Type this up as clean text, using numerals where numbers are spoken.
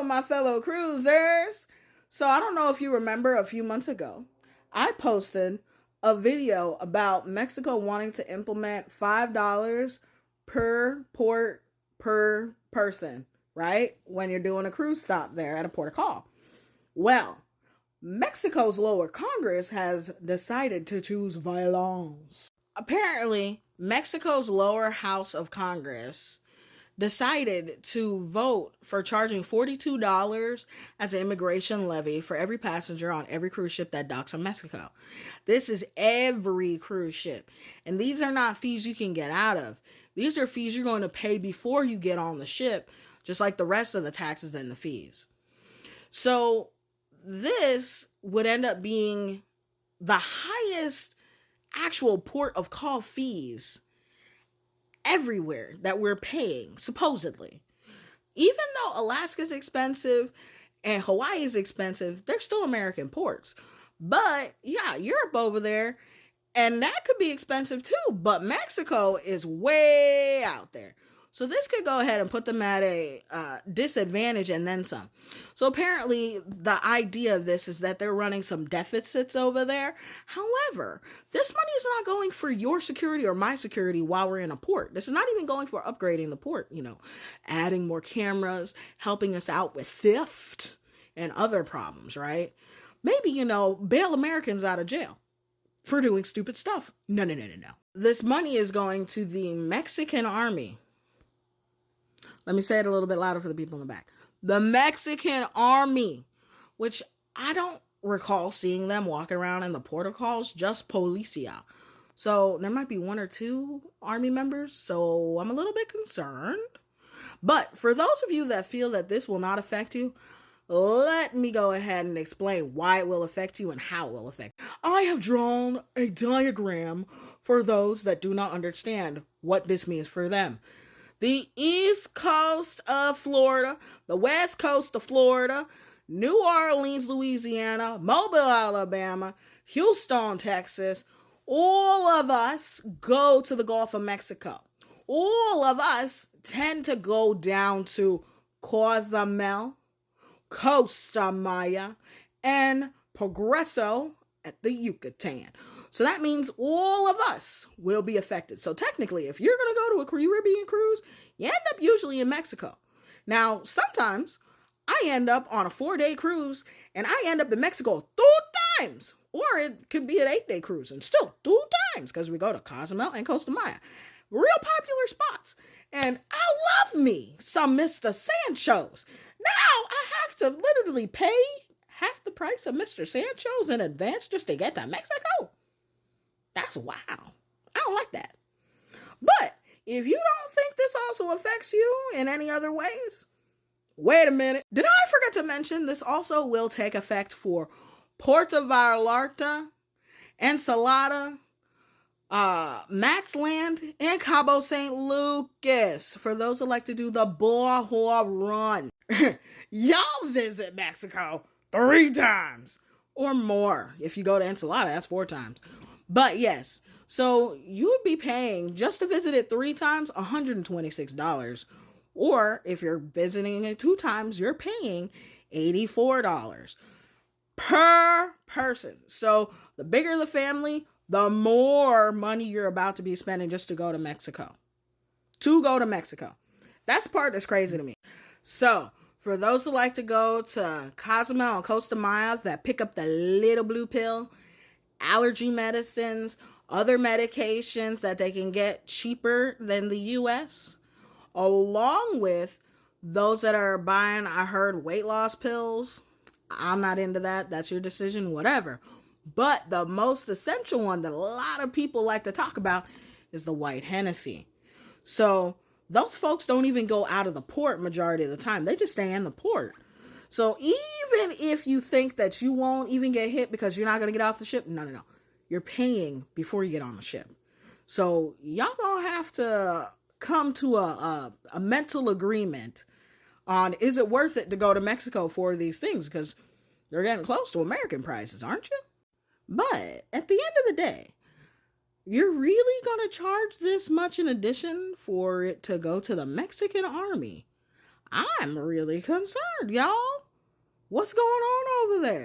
my fellow cruisers. So I don't know if you remember a few months ago, I posted a video about Mexico wanting to implement $5 per port per person, right? When you're doing a cruise stop there at a port of call. Well, Mexico's lower Congress has decided to choose violence. Apparently, Mexico's lower house of Congress decided to vote for charging $42 as an immigration levy for every passenger on every cruise ship that docks in Mexico. This is every cruise ship. And these are not fees you can get out of. These are fees you're going to pay before you get on the ship, just like the rest of the taxes and the fees. So this would end up being the highest actual port of call fees everywhere that we're paying, supposedly. Even though Alaska's expensive and Hawaii is expensive, they're still American ports. But yeah, Europe over there, and that could be expensive too, but Mexico is way out there. So this could go ahead and put them at a disadvantage and then some. So apparently the idea of this is that they're running some deficits over there. However, this money is not going for your security or my security while we're in a port. This is not even going for upgrading the port, adding more cameras, helping us out with theft and other problems, right? Maybe, bail Americans out of jail for doing stupid stuff. No. This money is going to the Mexican army. Let me say it a little bit louder for the people in the back. The Mexican army, which I don't recall seeing them walking around in the protocols, just policia. So there might be one or two army members, so I'm a little bit concerned. But for those of you that feel that this will not affect you, let me go ahead and explain why it will affect you and how it will affect you. I have drawn a diagram for those that do not understand what this means for them. The east coast of Florida, the west coast of Florida, New Orleans, Louisiana, Mobile, Alabama, Houston, Texas, all of us go to the Gulf of Mexico. All of us tend to go down to Cozumel, Costa Maya, and Progreso at the Yucatan. So that means all of us will be affected. So technically, if you're going to go to a Caribbean cruise, you end up usually in Mexico. Now, sometimes I end up on a 4-day cruise and I end up in Mexico 2 times. Or it could be an 8-day cruise and still 2 times because we go to Cozumel and Costa Maya. Real popular spots. And I love me some Mr. Sancho's. Now I have to literally pay half the price of Mr. Sancho's in advance just to get to Mexico. That's wow. I don't like that. But if you don't think this also affects you in any other ways, wait a minute. Did I forget to mention this also will take effect for Puerto Vallarta, Ensenada, Matt's Land, and Cabo San Lucas. For those that like to do the Baja run. Y'all visit Mexico 3 times or more. If you go to Ensenada, that's 4 times. But yes, so you would be paying just to visit it 3 times, $126. Or if you're visiting it 2 times, you're paying $84 per person. So the bigger the family, the more money you're about to be spending just to go to Mexico. That's the part that's crazy to me. So for those who like to go to Cozumel and Costa Maya that pick up the little blue pill, allergy medicines, other medications that they can get cheaper than the US, along with those that are buying, I heard, weight loss pills. I'm not into that. That's your decision, whatever. But the most essential one that a lot of people like to talk about is the white Hennessy. So those folks don't even go out of the port majority of the time. They just stay in the port. So even if you think that you won't even get hit because you're not going to get off the ship, no. You're paying before you get on the ship. So y'all gonna have to come to a mental agreement on, is it worth it to go to Mexico for these things? Because they're getting close to American prices, aren't you? But at the end of the day, you're really going to charge this much in addition for it to go to the Mexican army? I'm really concerned, y'all. What's going on over there?